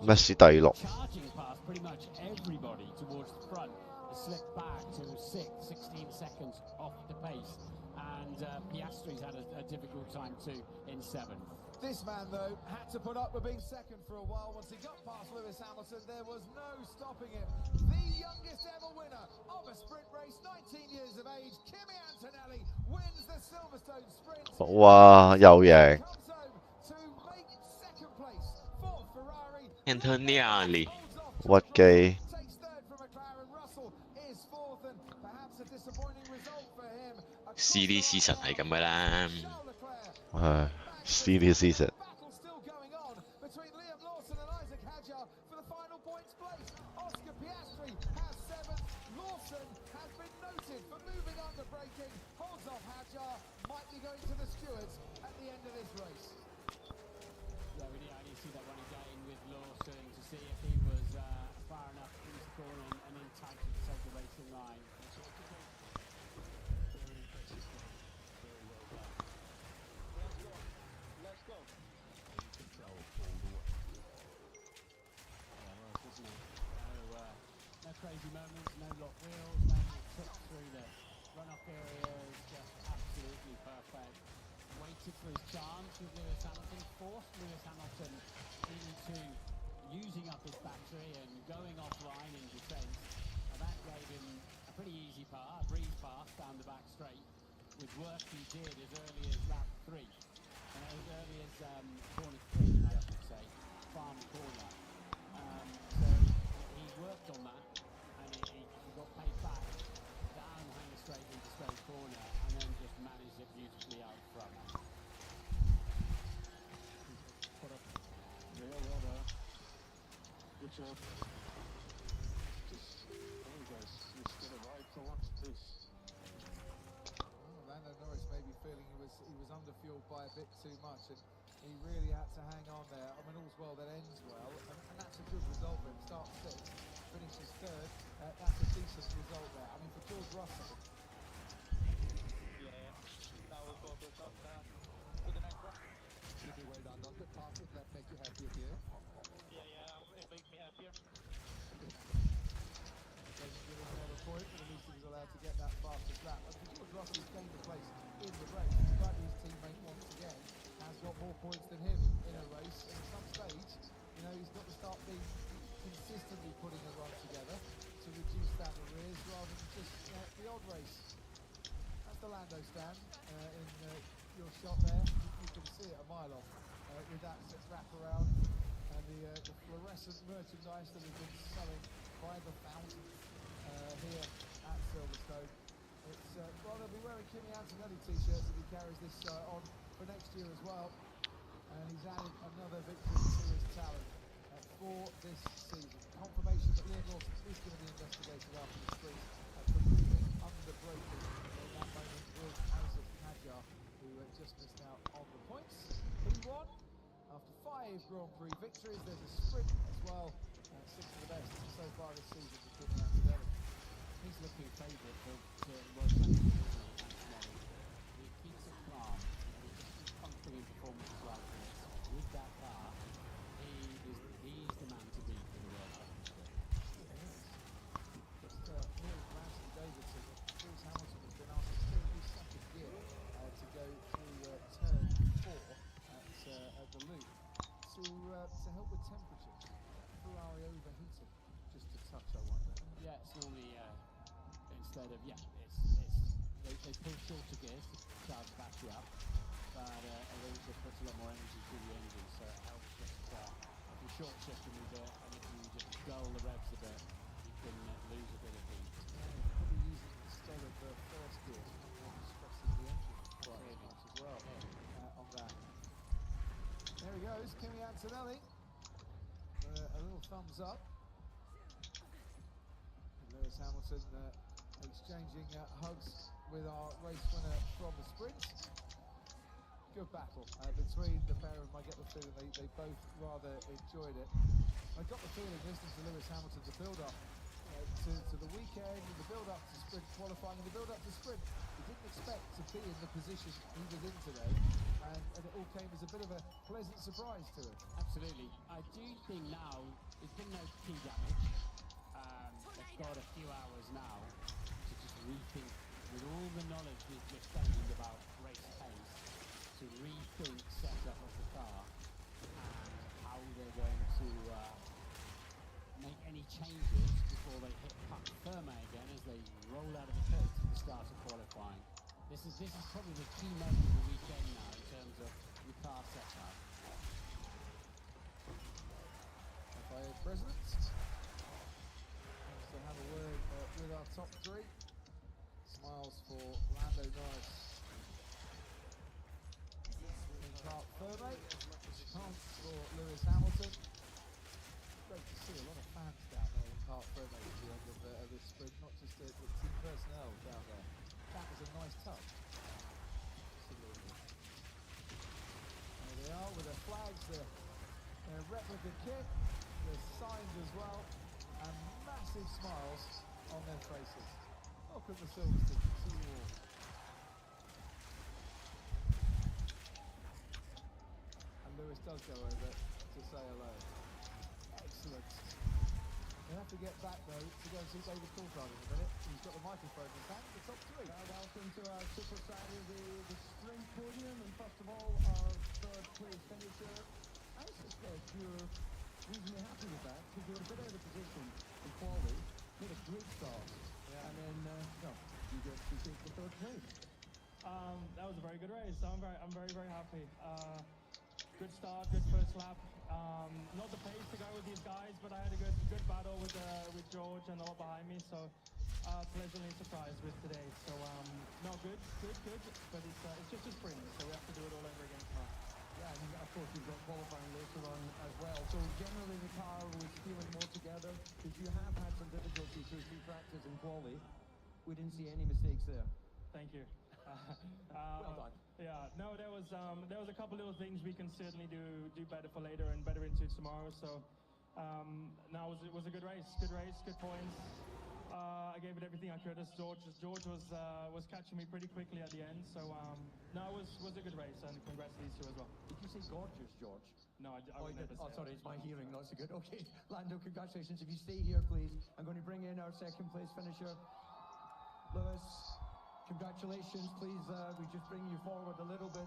Messi 第六。Charging past pretty much everybody towards the front. A slip back to 16 seconds off the pace. And Piastri's had a difficult time too in 7th. This man, though, had to put up with being second for a while. Once he got past Lewis Hamilton, there was no stopping him. The youngest ever winner of a sprint race, 19 years of age, Kimi Antonelli wins the Silverstone sprint. 哇，又贏！ Comes home to make second place for Ferrari. Antonelli Holds off 屈機。 takes third for McLaren. Russell is fourth, and perhaps a disappointing result for him. CD season 係咁噶啦。唉，CD season。 Battle still going on between Liam Lawson and Isaac Hadjar for the final points place. Oscar Piastri has 7th. Lawson has been noted for moving under braking. Holds off Hadjar, might be going to the stewards at the end of this race. Yeah, we need to see that one again with Lawson to see if he was far enough in his corner and in time to take the racing line. No crazy moments, no lock wheels, no trips through the run-off areas, just absolutely perfect. Waited for his chance with Lewis Hamilton, forced Lewis Hamilton into using up his battery and going offline in descent. And that gave him a pretty easy pass, a breeze pass down the back straight with work he did as early as lap 3. And as early as corner 3, I should say, farm corner. So he worked on that and he got paid back down hang straight into straight corner and then just managed it beautifully out front. Put up real well there. Good job. Just, there he goes. Just get it right for once, please. Lando Norris may be feeling he was underfueled by a bit too much, and he really had to hang on there. I mean, all's well that ends well, and that's a good result for him. Starts 6th, finishes 3rd. That's a decent result there. I mean, for George Russell. Yeah, that will go up now to the next one. Really well done. Not good passes that make you happy here. Yeah, it makes me happier. Doesn't give him another point, but at least he was allowed to get that fastest lap. And for George Russell, he's gained a place in the race, despite his teammate once again has got more points than him in a race. And at some stage, you know, he's got to start being consistently putting a run together to reduce that arrears rather than just the odd race. That's the Lando stand in your shot there. You can see it a mile off with that wrap around and the fluorescent merchandise that has been selling by the fountain here at Silverstone. It's well, they'll be wearing Kimi Antonelli t-shirts if he carries this on for next year as well. And he's added another victory to his talent for this season. Confirmation that Liam Lawson is going to be investigated after the sprint for moving under braking in that moment with Isaac Hadjar, who just missed out on the points. But he won after 5 Grand Prix victories. There's a sprint as well. 6 of the best so far this season for Kimi Antonelli. He's looking favourite for World Championship, Antonelli. He keeps it calm and he just keeps pumping in performances like this. With that car, he's the man to beat for the World Championship. Just Neil Branson Davidson, Lewis Hamilton has been asked to still do second gear to go through turn 4 at the loop to help with temperature. Ferrari overheating, just a touch I wonder. Yeah, it's normally instead of they pull shorter gears to charge the battery up, but it also puts a lot more energy through the engine, so it helps just if you short shift and if you just dull the revs a bit, you can lose a bit of heat. Probably using instead of first gear, stressing the engine quite much as well on that. There he goes, Kimi Antonelli. A little thumbs up. And Lewis Hamilton exchanging hugs with our race winner from the sprint. Good battle between the pair of them. I get the feeling they both rather enjoyed it. I got the feeling listening to Lewis Hamilton, the build-up to the weekend, and the build-up to sprint qualifying, and the build-up to sprint. He didn't expect to be in the position he was in today, and it all came as a bit of a pleasant surprise to him. Absolutely. I do think now no key damage. They've got a few hours now to just rethink, with all the knowledge we've just gained about race pace, to rethink setup of the car and how they're going to make any changes before they hit Puck Ferme again as they roll out of the pit at the start of qualifying. This is probably the key moment of the weekend now in terms of the car setup. FIA president wants to have a word with our top three. Smiles for Lando Norris in Park Ferme. Chance for Lewis Hamilton. Great to see a lot of fans down there in Park Ferme at the end of this sprint, not just the team personnel down there. That was a nice touch. Absolutely. There they are with their flags, their replica kit, their signs as well, and massive smiles on their faces. Welcome to Silverstone. See you all. And Lewis does go over to say hello. Excellent. We have to get back though to go and see David Coulthard in a minute. He's got the microphone in his hand. The top three. Welcome to our Super Saturday, the sprint podium, and first of all, our third place finisher. I suspect you're reasonably happy with that because you were a bit out of position in quality, made a great start, and then you get to take the third place. That was a very good race. I'm very happy. Good start, good first lap. Not the pace to go with these guys, but I had a good battle with George and all behind me. So pleasantly surprised with today. So no, good, but it's just a sprint, so we have to do it all over again tomorrow. Yeah, and of course you've got qualifying later on as well. So generally the car was feeling more together because you have had some difficulty through 3 practice in quali. We didn't see any mistakes there. Thank you. Well done. Yeah, no, there was a couple little things we can certainly do better for later and better into tomorrow. So no, it was a good race, good points. I gave it everything I could. As George was catching me pretty quickly at the end. So no, it was a good race, and congrats to these two as well. Did you say gorgeous, George? No, I would never say sorry, that. it's my hearing not so good. Okay, Lando, congratulations. If you stay here, please. I'm going to bring in our second place finisher, Lewis. Congratulations, please. We just bring you forward a little bit.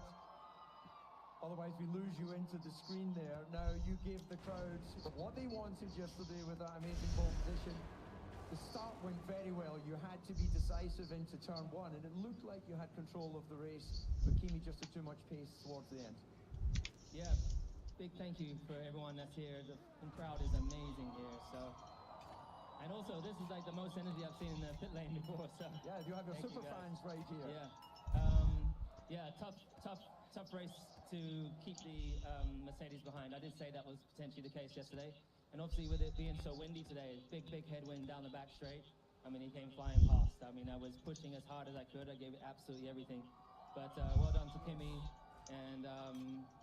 Otherwise, we lose you into the screen there. Now, you gave the crowd what they wanted yesterday with that amazing pole position. The start went very well. You had to be decisive into turn 1, and it looked like you had control of the race, but Kimi just had too much pace towards the end. Yeah, big thank you for everyone that's here. The crowd is amazing here. So, and also this is like the most energy I've seen in the pit lane before. So yeah, you have your thank super you, guys. fans right here. Yeah, tough race to keep the Mercedes behind. I did say that was potentially the case yesterday. And obviously with it being so windy today, big headwind down the back straight. I mean, he came flying past. I mean, I was pushing as hard as I could. I gave it absolutely everything. But well done to Kimi. And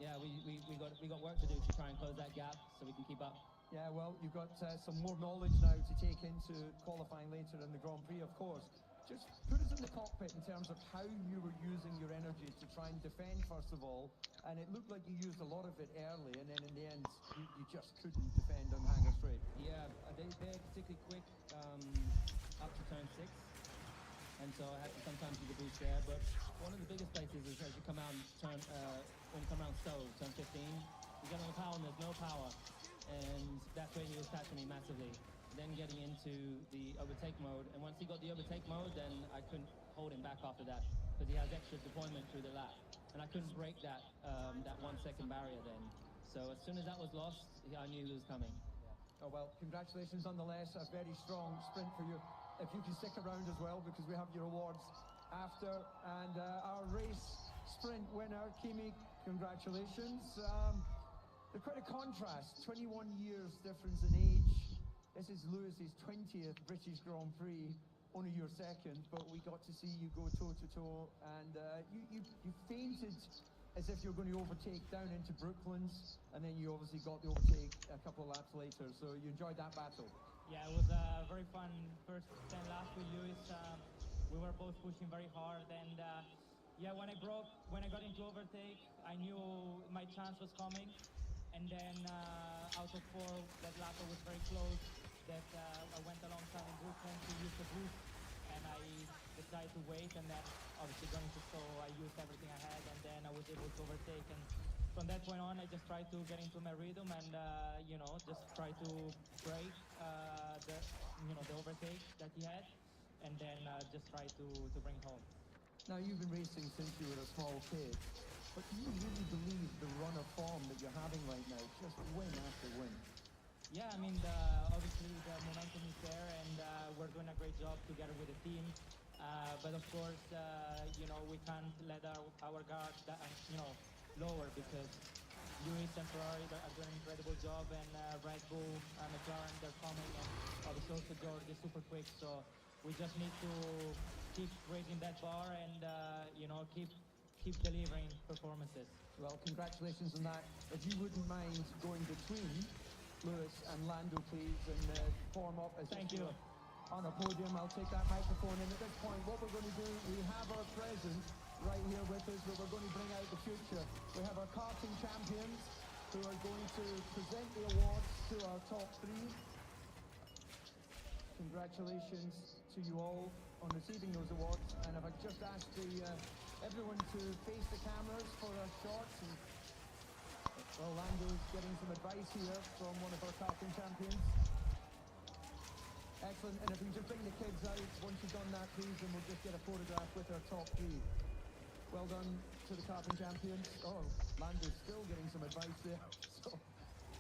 yeah, we got work to do to try and close that gap so we can keep up. Yeah, well, you've got some more knowledge now to take into qualifying later in the Grand Prix, of course. Just put us in the cockpit in terms of how you were using your energy to try and defend, first of all. And it looked like you used a lot of it early, and then in the end, you just couldn't defend on Hangar Straight. Yeah, they're particularly quick up to turn 6. And so I had to sometimes do the boost there. But one of the biggest places is as you come out when you come around Stowe, turn 15, you get on the power and there's no power. And that's where he was catching me massively. Then getting into the overtake mode, and once he got the overtake mode, then I couldn't hold him back after that because he has extra deployment through the lap, and I couldn't break that 1 second barrier then. So as soon as that was lost, I knew he was coming. Oh well, congratulations nonetheless. A very strong sprint for you. If you can stick around as well, because we have your awards after. And our race sprint winner, Kimi, congratulations. There's quite a contrast, 21 years difference in age. This is Lewis's 20th British Grand Prix, only your second, but we got to see you go toe-to-toe, and you fainted as if you were going to overtake down into Brooklands, and then you obviously got the overtake a couple of laps later, so you enjoyed that battle. Yeah, it was a very fun first 10 laps with Lewis. We were both pushing very hard, and yeah, when I got into overtake, I knew my chance was coming. And then out of 4, that lap I was very close. That I went alongside in Brooklyn to use the boost, and I decided to wait. And then obviously going to slow, I used everything I had, and then I was able to overtake. And from that point on, I just tried to get into my rhythm and just try to break the overtake that he had, and then just try to bring it home. Now, you've been racing since you were a small kid, but do you really believe the run of form that you're having right now, just win after win? Yeah, I mean, obviously the momentum is there, and we're doing a great job together with the team. But of course, we can't let our guard lower, because Lewis and Ferrari are doing an incredible job, and Red Bull, McLaren, they're coming, and obviously also George is super quick. So we just need to keep raising that bar and keep delivering performances. Well, congratulations on that. If you wouldn't mind going between Lewis and Lando, please, and form up as Thank if you. were on a podium. I'll take that microphone. And at this point, what we're going to do, we have our present right here with us, but we're going to bring out the future. We have our karting champions who are going to present the awards to our top 3. Congratulations to you all on receiving those awards. And if I could just ask everyone to face the cameras for a shot. And, well, Lando's getting some advice here from one of our karting champions. Excellent. And if we can just bring the kids out once you've done that, please, and we'll just get a photograph with our top 3. Well done to the karting champions. Oh, Lando's still getting some advice there. So,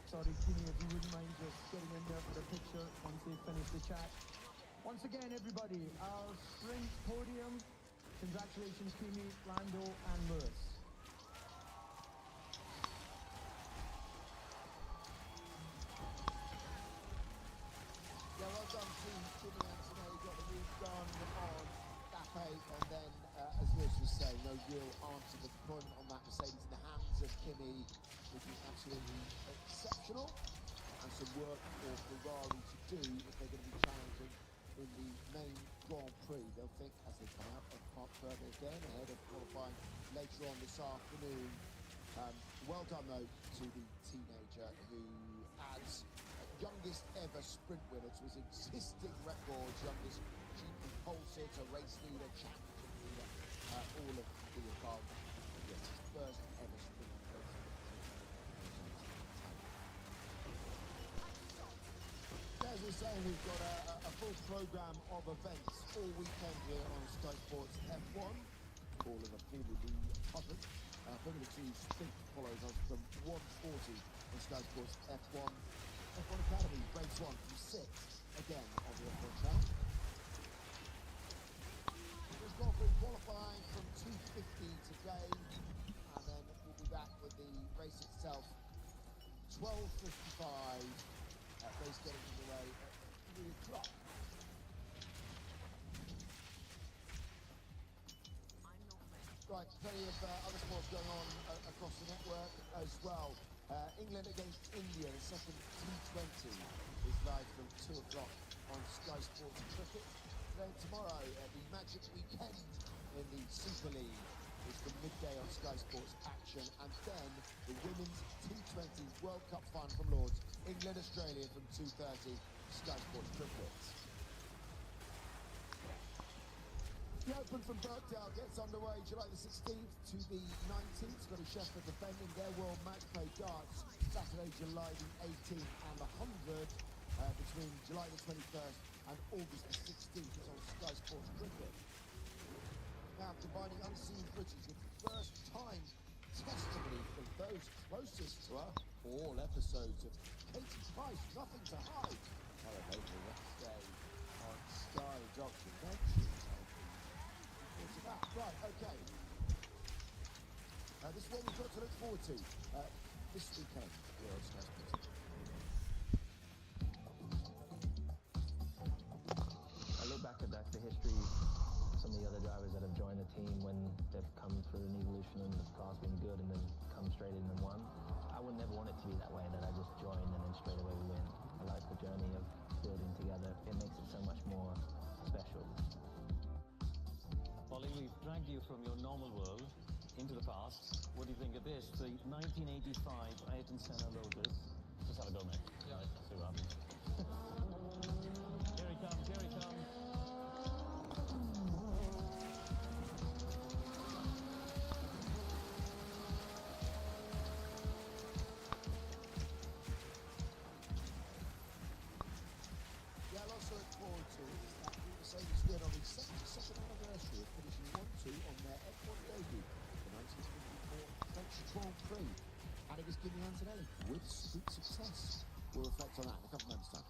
sorry, Kimi, if you wouldn't mind just getting in there for the picture once they've finished the chat. Once again, everybody, our sprint podium. Congratulations, Kimi, Lando, and Lewis. Yeah, well done to Jimmy Antonelli, got the move done on Bape, and then, as Lewis was saying, no real answer. The deployment on that Mercedes in the hands of Kimi, which is absolutely exceptional, and some work for Ferrari to do if they're going to be challenging in the main Grand Prix. They'll think, as they come out of Park further again, ahead of qualifying later on this afternoon. Well done, though, to the teenager who adds youngest ever sprint winner to his existing records, youngest GP pole sitter, race leader, championship leader, all of the above. Yes, his first ever sprint race. As we're saying, we've got a full programme of events all weekend here on Sky Sports F1. All of the Formula covered. Formula 2 sprint follows us from 1:40 on Sky Sports F1. F1 Academy, race 1 from 6, again on the F1 channel. There's Grand Prix qualifying from 2:50 today, and then we'll be back with the race itself 12:55. Race getting underway at 3 o'clock. Right, plenty of other sports going on across the network as well. England against India, the second T20 is live from 2 o'clock on Sky Sports Cricket. Then tomorrow, the Magic Weekend in the Super League is from midday on Sky Sports Action. And then the Women's T20 World Cup final from Lords, England-Australia from 2:30, Sky Sports Cricket. The Open from Birkdale gets underway July the 16th to the 19th. Scottish Sheffield defending their World Match Play darts Saturday, July the 18th, and the 100 between July the 21st and August the 16th is on Sky Sports Cricket. Now combining unseen footage with first-time testimony from those closest to her, all episodes of Katie Price, Nothing to Hide. Available Wednesday on Sky Documentary. Right, okay. This is what we've got to look forward to this weekend here on Sky Sports. I look back at the history, some of the other drivers that have joined the team when they've come through an evolution and the car's been good and then come straight in and won. I would never want it to be that way, that I just join and then straight away we win. I like the journey of building together. It makes it so much more special. Ollie, we've dragged you from your normal world into the past. What do you think of this? The 1985 Ayrton Senna Lotus. Just have a go, mate. Yeah. Right, see what happens. Here he comes, here he comes. Yeah, lots to look forward to. It's that Mercedes did on the second anniversary of finishing 1-2 on their F1 debut, the 1954 French Grand Prix. And it was Kimi Antonelli with street success. We'll reflect on that in a couple of moments' time.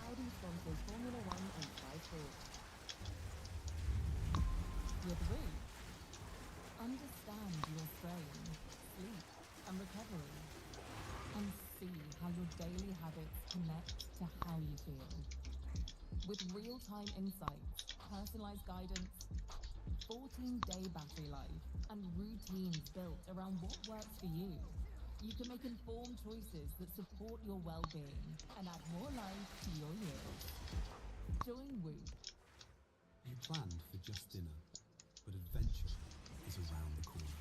Audi sponsors Formula One and Sky Sports. With Woo, understand your strain, sleep, and recovery, and see how your daily habits connect to how you feel. With real-time insights, personalized guidance, 14-day battery life, and routines built around what works for you, you can make informed choices that support your well-being and add more life to your years. Join Woo. You planned for just dinner, but adventure is around the corner.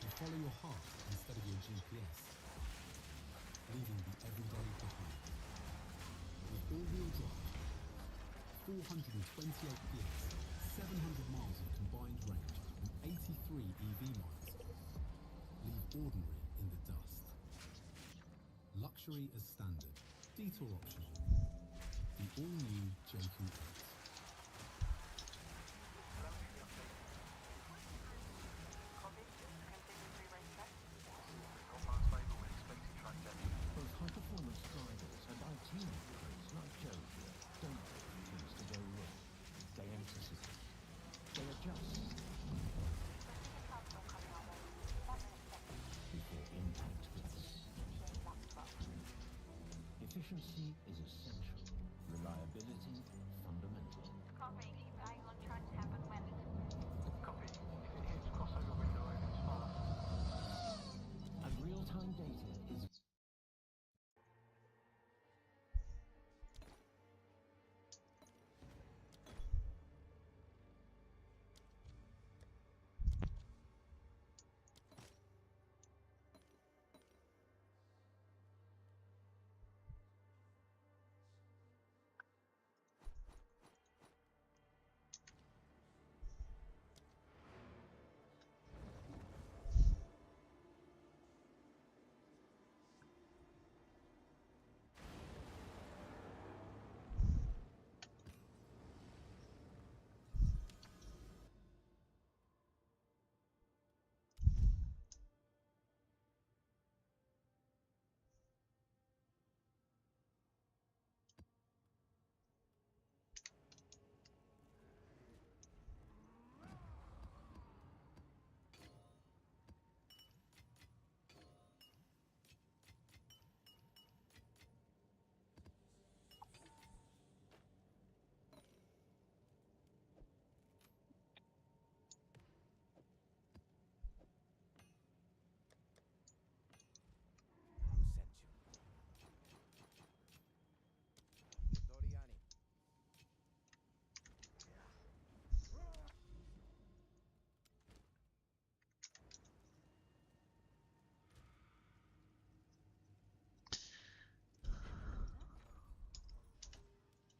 You follow your heart instead of your GPS, leaving the everyday behind. With all-wheel drive, 428 PS, 700 miles of combined range, and 83 EV miles, leave ordinary in the dust. Luxury as standard, detour optional. The all-new JQ8. Both high-performance drivers and IT employees like Joe here don't want things to go wrong. They anticipate. They adjust. Before impact hits. Efficiency is essential. Reliability fundamental. Copy. Keep going on track to happen when. Copy. If it hits crossover window, it's fast. And real-time data is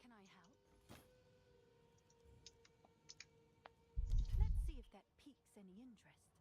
Can I help? Let's see if that piques any interest.